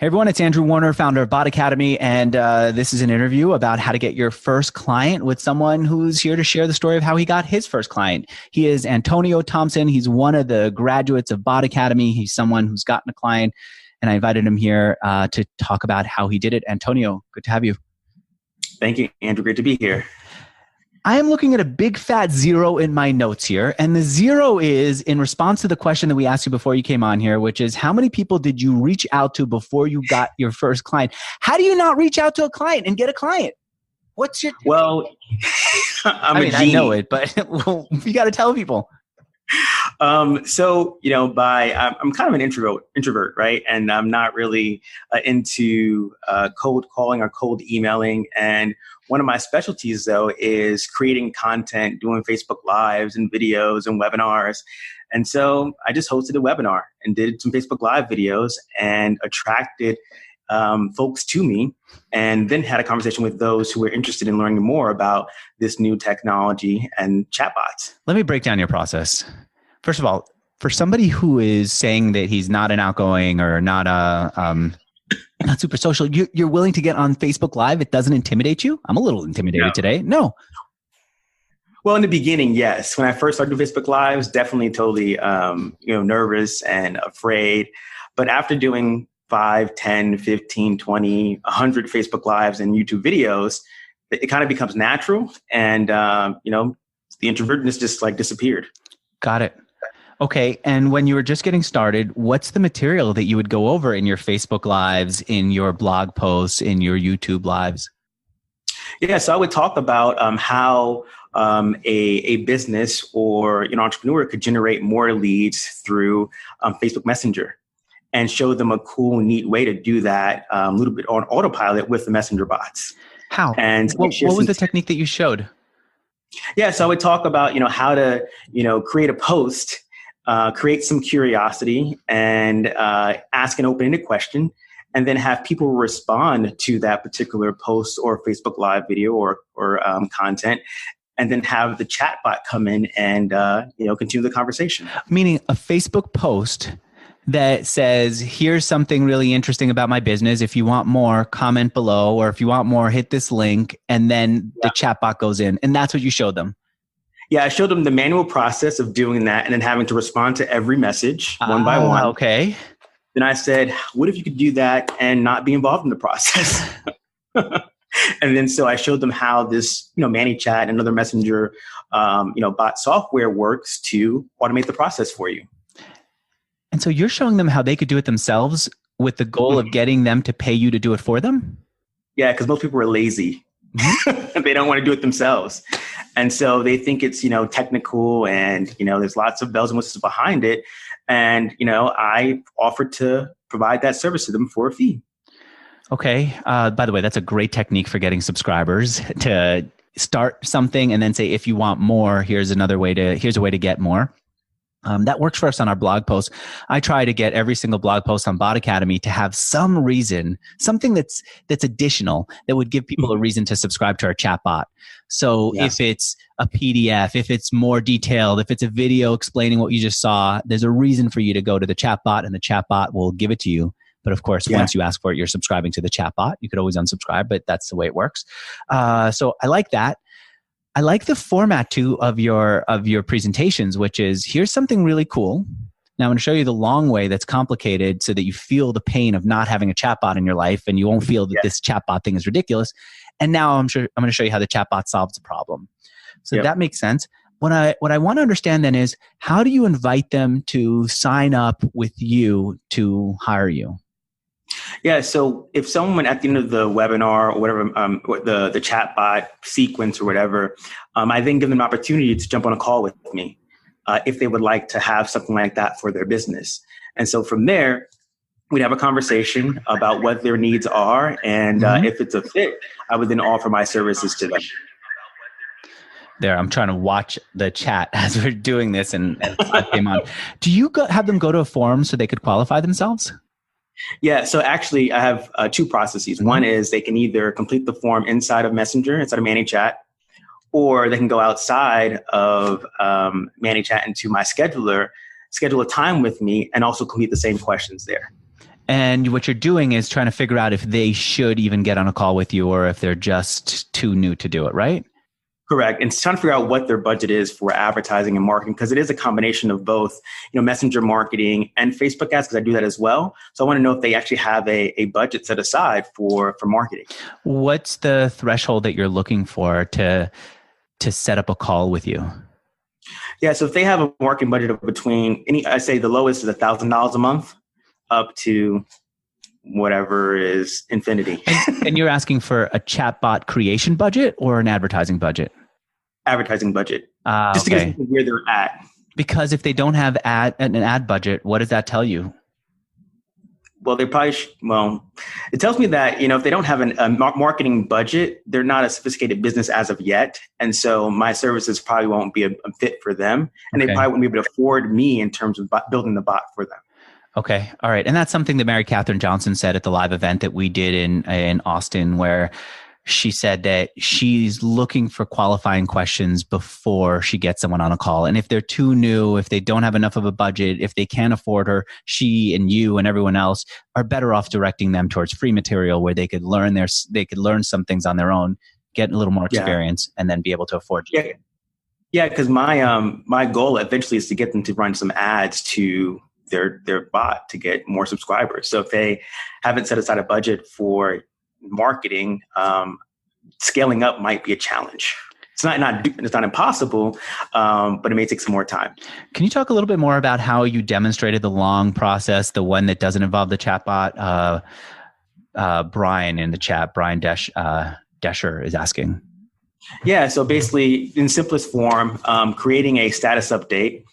Hey everyone, it's Andrew Warner, founder of Bot Academy, and this is an interview about how to get your first client with someone who's here to share the story of how he got his first client. He is Antonio Thompson. He's one of the graduates of Bot Academy. He's someone who's gotten a client, and I invited him here to talk about how he did it. Antonio, good to have you. Thank you, Andrew. Great to be here. I am looking at a big fat zero in my notes here. And the zero is in response to the question that we asked you before you came on here, which is how many people did you reach out to before you got your first client? How do you not reach out to a client and get a client? What's your... Well, I know it, but you got to tell people. I'm kind of an introvert, right? And I'm not really into cold calling or cold emailing. And one of my specialties, though, is creating content, doing Facebook Lives and videos and webinars. And so I just hosted a webinar and did some Facebook Live videos and attracted folks to me, and then had a conversation with those who were interested in learning more about this new technology and chatbots. Let me break down your process. First of all, for somebody who is saying that he's not an outgoing or not not super social, you're willing to get on Facebook Live? It doesn't intimidate you? I'm a little intimidated today. No. Well, in the beginning, yes. When I first started doing Facebook Lives, definitely totally nervous and afraid. But after doing 5, 10, 15, 20, 100 Facebook Lives and YouTube videos, it kind of becomes natural. And, the introvertness just disappeared. Got it. Okay. And when you were just getting started, what's the material that you would go over in your Facebook Lives, in your blog posts, in your YouTube Lives? Yeah. So I would talk about how a business or an entrepreneur could generate more leads through Facebook Messenger, and show them a cool, neat way to do that a little bit on autopilot with the messenger bots. How? And what was the technique that you showed? Yeah, so I would talk about, how to, create a post, create some curiosity, and ask an open-ended question, and then have people respond to that particular post or Facebook Live video or content, and then have the chatbot come in and, continue the conversation. Meaning a Facebook post that says, here's something really interesting about my business. If you want more, comment below, or if you want more, hit this link. And then the chatbot goes in, and that's what you showed them. Yeah, I showed them the manual process of doing that and then having to respond to every message one by one. Okay. Then I said, what if you could do that and not be involved in the process? And then so I showed them how this, ManyChat and other messenger, bot software works to automate the process for you. And so you're showing them how they could do it themselves with the goal of getting them to pay you to do it for them? Yeah, because most people are lazy. They don't want to do it themselves. And so they think it's, technical and, there's lots of bells and whistles behind it. And, I offered to provide that service to them for a fee. Okay. By the way, that's a great technique for getting subscribers, to start something and then say, if you want more, here's a way to get more. That works for us on our blog posts. I try to get every single blog post on Bot Academy to have some reason, something that's additional that would give people a reason to subscribe to our chatbot. So if it's a PDF, if it's more detailed, if it's a video explaining what you just saw, there's a reason for you to go to the chatbot, and the chatbot will give it to you. But of course, once you ask for it, you're subscribing to the chatbot. You could always unsubscribe, but that's the way it works. So I like that. I like the format too of your presentations, which is, here's something really cool. Now I'm going to show you the long way that's complicated so that you feel the pain of not having a chatbot in your life, and you won't feel that this chatbot thing is ridiculous. And now I'm going to show you how the chatbot solves the problem. So that makes sense. What I want to understand then is, how do you invite them to sign up with you to hire you? Yeah. So if someone at the end of the webinar or whatever, the chatbot sequence or whatever, I then give them an opportunity to jump on a call with me if they would like to have something like that for their business. And so from there, we'd have a conversation about what their needs are. And if it's a fit, I would then offer my services to them. There, I'm trying to watch the chat as we're doing this, and it came on. Do you have them go to a forum so they could qualify themselves? Yeah, so actually I have two processes. One is they can either complete the form inside of Messenger, inside of ManyChat, or they can go outside of ManyChat into my scheduler, schedule a time with me, and also complete the same questions there. And what you're doing is trying to figure out if they should even get on a call with you or if they're just too new to do it, right? Correct. And it's trying to figure out what their budget is for advertising and marketing, because it is a combination of both, messenger marketing and Facebook ads, because I do that as well. So I want to know if they actually have a budget set aside for marketing. What's the threshold that you're looking for to set up a call with you? Yeah. So if they have a marketing budget of between I say the lowest is $1,000 a month up to whatever is infinity. And you're asking for a chatbot creation budget or an advertising budget? Advertising budget, just to get where they're at. Because if they don't have an ad budget, what does that tell you? Well, they probably it tells me that, if they don't have a marketing budget, they're not a sophisticated business as of yet. And so my services probably won't be a fit for them. And they probably won't be able to afford me in terms of building the bot for them. Okay. All right. And that's something that Mary Catherine Johnson said at the live event that we did in Austin, where she said that she's looking for qualifying questions before she gets someone on a call. And if they're too new, if they don't have enough of a budget, if they can't afford her, she and you and everyone else are better off directing them towards free material where they could learn some things on their own, get a little more experience, and then be able to afford you. Yeah, because my goal eventually is to get them to run some ads to their bot to get more subscribers. So if they haven't set aside a budget for marketing, scaling up might be a challenge. It's not impossible, but it may take some more time. Can you talk a little bit more about how you demonstrated the long process, the one that doesn't involve the chatbot? Brian in the chat, Brian Desher is asking. Yeah, so basically, in simplest form, creating a status update.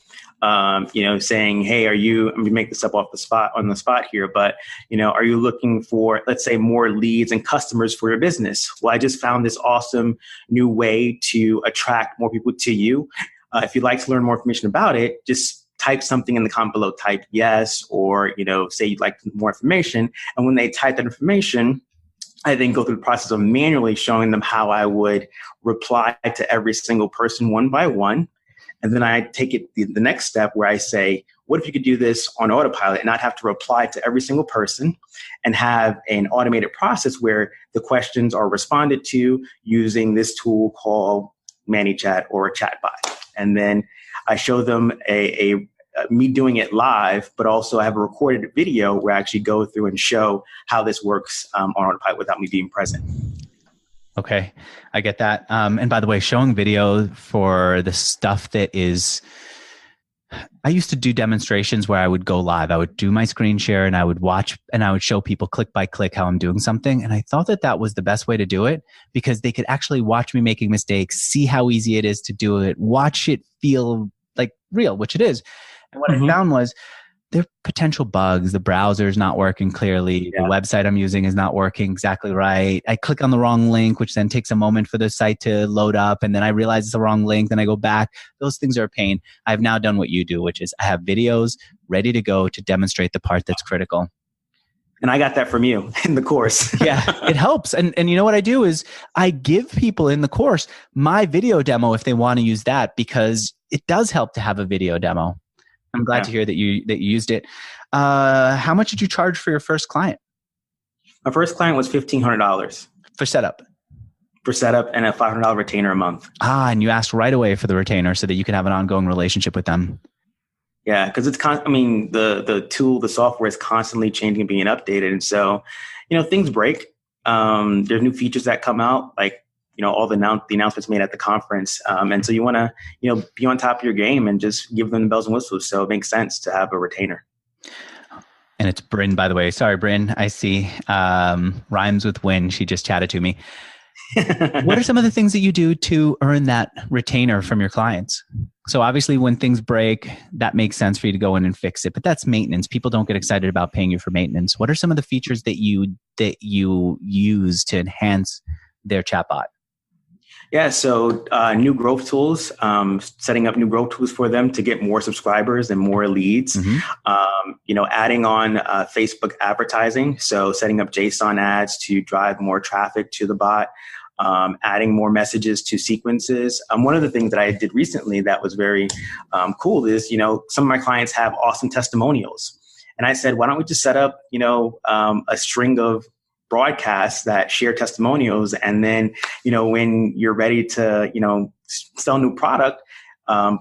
Saying, hey, I'm going to make this up on the spot here, but, are you looking for, let's say, more leads and customers for your business? Well, I just found this awesome new way to attract more people to you. If you'd like to learn more information about it, just type something in the comment below, type yes, or, say you'd like more information. And when they type that information, I then go through the process of manually showing them how I would reply to every single person one by one. And then I take it the next step where I say, what if you could do this on autopilot and not have to reply to every single person and have an automated process where the questions are responded to using this tool called ManyChat or a chatbot. And then I show them me doing it live, but also I have a recorded video where I actually go through and show how this works on autopilot without me being present. Okay, I get that. And by the way, showing video for the stuff that is, I used to do demonstrations where I would go live. I would do my screen share and I would watch and I would show people click by click how I'm doing something. And I thought that was the best way to do it because they could actually watch me making mistakes, see how easy it is to do it, watch it feel like real, which it is. And what I found was there are potential bugs. The browser's not working clearly. Yeah. The website I'm using is not working exactly right. I click on the wrong link, which then takes a moment for the site to load up. And then I realize it's the wrong link. Then I go back. Those things are a pain. I've now done what you do, which is I have videos ready to go to demonstrate the part that's critical. And I got that from you in the course. Yeah, it helps. And you know what I do is I give people in the course my video demo if they want to use that because it does help to have a video demo. I'm glad to hear that you used it. How much did you charge for your first client? My first client was $1,500 for setup. For setup and a $500 retainer a month. And you asked right away for the retainer so that you can have an ongoing relationship with them. Yeah, because the tool, the software is constantly changing and being updated, and so things break. There's new features that come out, like all the announcements made at the conference. And so you want to, be on top of your game and just give them the bells and whistles. So it makes sense to have a retainer. And it's Bryn, by the way. Sorry, Bryn. I see. Rhymes with win. She just chatted to me. What are some of the things that you do to earn that retainer from your clients? So obviously when things break, that makes sense for you to go in and fix it, but that's maintenance. People don't get excited about paying you for maintenance. What are some of the features that you use to enhance their chatbot? Yeah, so new growth tools, setting up new growth tools for them to get more subscribers and more leads. Adding on Facebook advertising, so setting up JSON ads to drive more traffic to the bot. Adding more messages to sequences. One of the things that I did recently that was very cool is, some of my clients have awesome testimonials. And I said, why don't we just set up, a string of broadcasts that share testimonials. And then, when you're ready to, sell a new product,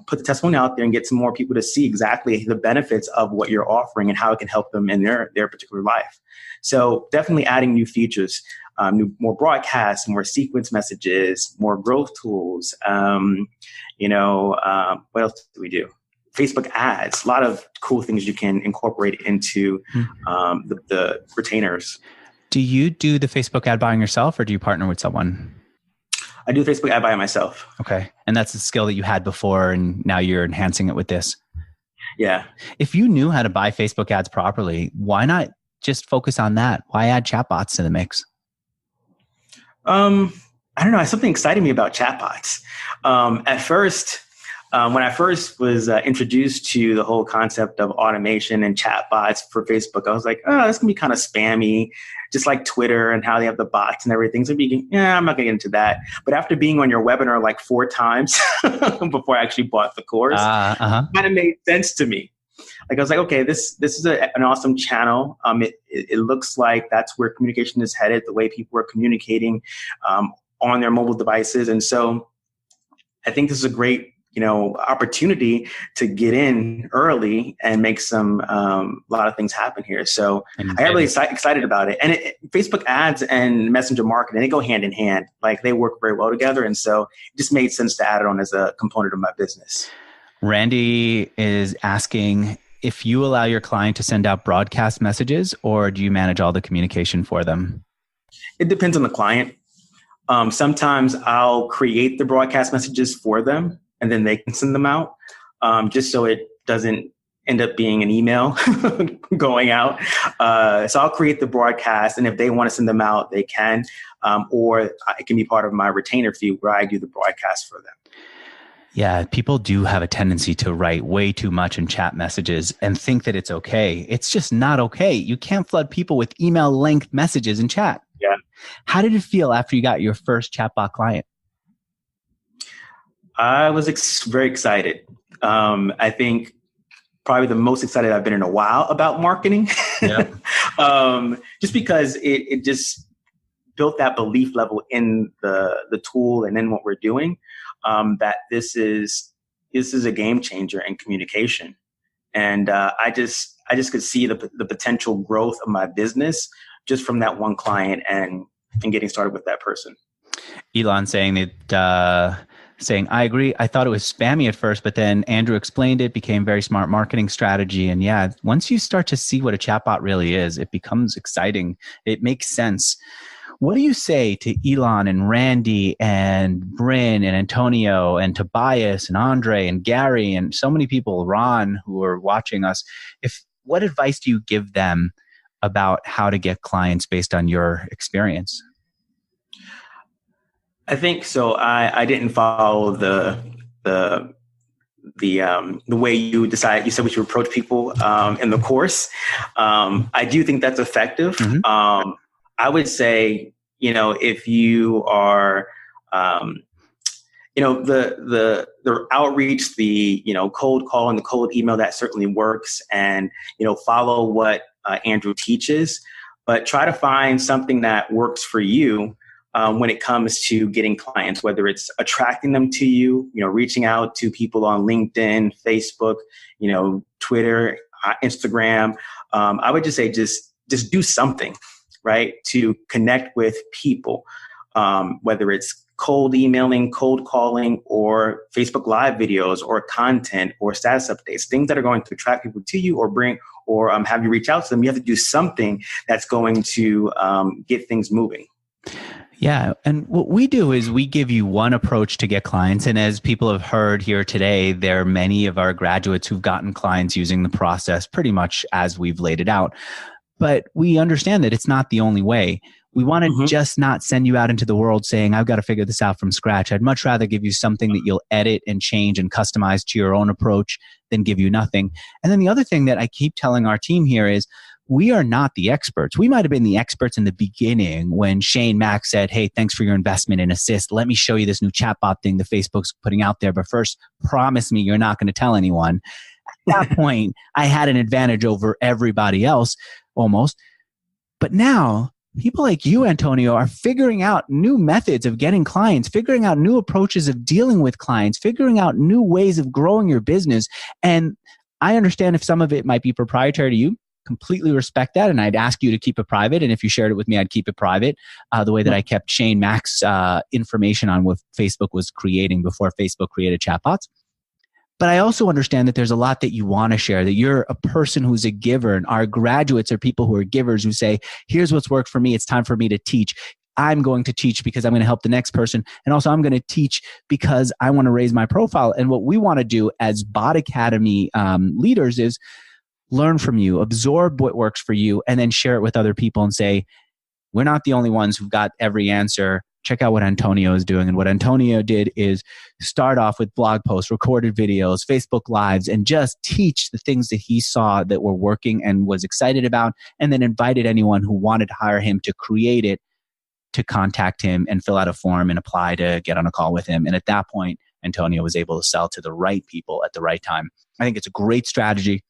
put the testimonial out there and get some more people to see exactly the benefits of what you're offering and how it can help them in their particular life. So definitely adding new features, more broadcasts, more sequence messages, more growth tools. What else do we do? Facebook ads, a lot of cool things you can incorporate into the retainers. Do you do the Facebook ad buying yourself or do you partner with someone? I do Facebook ad buy myself. Okay. And that's a skill that you had before and now you're enhancing it with this. Yeah. If you knew how to buy Facebook ads properly, why not just focus on that? Why add chatbots to the mix? I don't know. Something excited me about chatbots. At first, when I first was introduced to the whole concept of automation and chatbots for Facebook, I was like, oh, this can be kind of spammy, just like Twitter and how they have the bots and everything. So I'm not going to get into that. But after being on your webinar like 4 times before I actually bought the course, it kind of made sense to me. Like I was like, okay, this is an awesome channel. It looks like that's where communication is headed, the way people are communicating on their mobile devices. And so I think this is a great opportunity to get in early and make a lot of things happen here. So I got really excited about it. And Facebook ads and messenger marketing, they go hand in hand. Like they work very well together. And so it just made sense to add it on as a component of my business. Randy is asking if you allow your client to send out broadcast messages or do you manage all the communication for them? It depends on the client. Sometimes I'll create the broadcast messages for them and then they can send them out, just so it doesn't end up being an email going out. So I'll create the broadcast, and if they want to send them out, they can, or it can be part of my retainer fee where I do the broadcast for them. Yeah, people do have a tendency to write way too much in chat messages and think that it's okay. It's just not okay. You can't flood people with email length messages in chat. Yeah. How did it feel after you got your first chatbot client? I was very excited. I think probably the most excited I've been in a while about marketing. Yeah. Just because it just built that belief level in the tool and in what we're doing, that this is a game changer in communication. And I just could see the potential growth of my business just from that one client and getting started with that person. Elon saying that I agree. I thought it was spammy at first, but then Andrew explained it, became very smart marketing strategy. And yeah, once you start to see what a chatbot really is, it becomes exciting. It makes sense. What do you say to Elon and Randy and Bryn and Antonio and Tobias and Andre and Gary and so many people, Ron, who are watching us? What advice do you give them about how to get clients based on your experience? I think so. I didn't follow the way you decided. You said we should approach people in the course. I do think that's effective. Mm-hmm. I would say, if you are, the outreach, the cold call and the cold email, that certainly works, and follow what Andrew teaches, but try to find something that works for you. When it comes to getting clients, whether it's attracting them to you, reaching out to people on LinkedIn, Facebook, Twitter, Instagram. I would just say, just do something, right, to connect with people, whether it's cold emailing, cold calling, or Facebook Live videos, or content, or status updates, things that are going to attract people to you or have you reach out to them. You have to do something that's going to get things moving. Yeah. And what we do is we give you one approach to get clients. And as people have heard here today, there are many of our graduates who've gotten clients using the process pretty much as we've laid it out. But we understand that it's not the only way. We want to just not send you out into the world saying, I've got to figure this out from scratch. I'd much rather give you something that you'll edit and change and customize to your own approach than give you nothing. And then the other thing that I keep telling our team here is, we are not the experts. We might have been the experts in the beginning when Shane Mack said, hey, thanks for your investment in Assist. Let me show you this new chatbot thing that Facebook's putting out there. But first, promise me you're not going to tell anyone. that point, I had an advantage over everybody else almost. But now people like you, Antonio, are figuring out new methods of getting clients, figuring out new approaches of dealing with clients, figuring out new ways of growing your business. And I understand if some of it might be proprietary to you, completely respect that. And I'd ask you to keep it private. And if you shared it with me, I'd keep it private. The way that I kept Shane Mack's information on what Facebook was creating before Facebook created chatbots. But I also understand that there's a lot that you want to share, that you're a person who's a giver, and our graduates are people who are givers who say, here's what's worked for me. It's time for me to teach. I'm going to teach because I'm going to help the next person. And also I'm going to teach because I want to raise my profile. And what we want to do as Bot Academy leaders is learn from you, absorb what works for you, and then share it with other people and say, we're not the only ones who've got every answer. Check out what Antonio is doing. And what Antonio did is start off with blog posts, recorded videos, Facebook Lives, and just teach the things that he saw that were working and was excited about, and then invited anyone who wanted to hire him to create it to contact him and fill out a form and apply to get on a call with him. And at that point, Antonio was able to sell to the right people at the right time. I think it's a great strategy.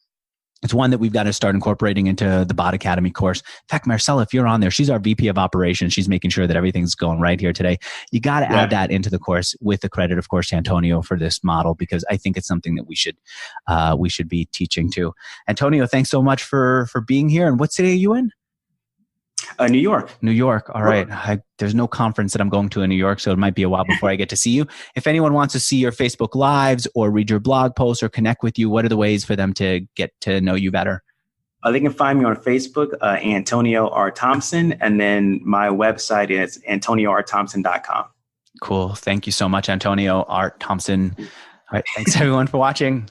It's one that we've got to start incorporating into the Bot Academy course. In fact, Marcella, if you're on there, she's our VP of operations. She's making sure that everything's going right here today. You got to add that into the course, with the credit, of course, to Antonio for this model, because I think it's something that we should be teaching to. Antonio, thanks so much for being here. And what city are you in? New York. New York. All right. There's no conference that I'm going to in New York, so it might be a while before I get to see you. If anyone wants to see your Facebook Lives or read your blog posts or connect with you, what are the ways for them to get to know you better? They can find me on Facebook, Antonio R. Thompson, and then my website is AntonioRThompson.com. Cool. Thank you so much, Antonio R. Thompson. All right. Thanks, everyone, for watching.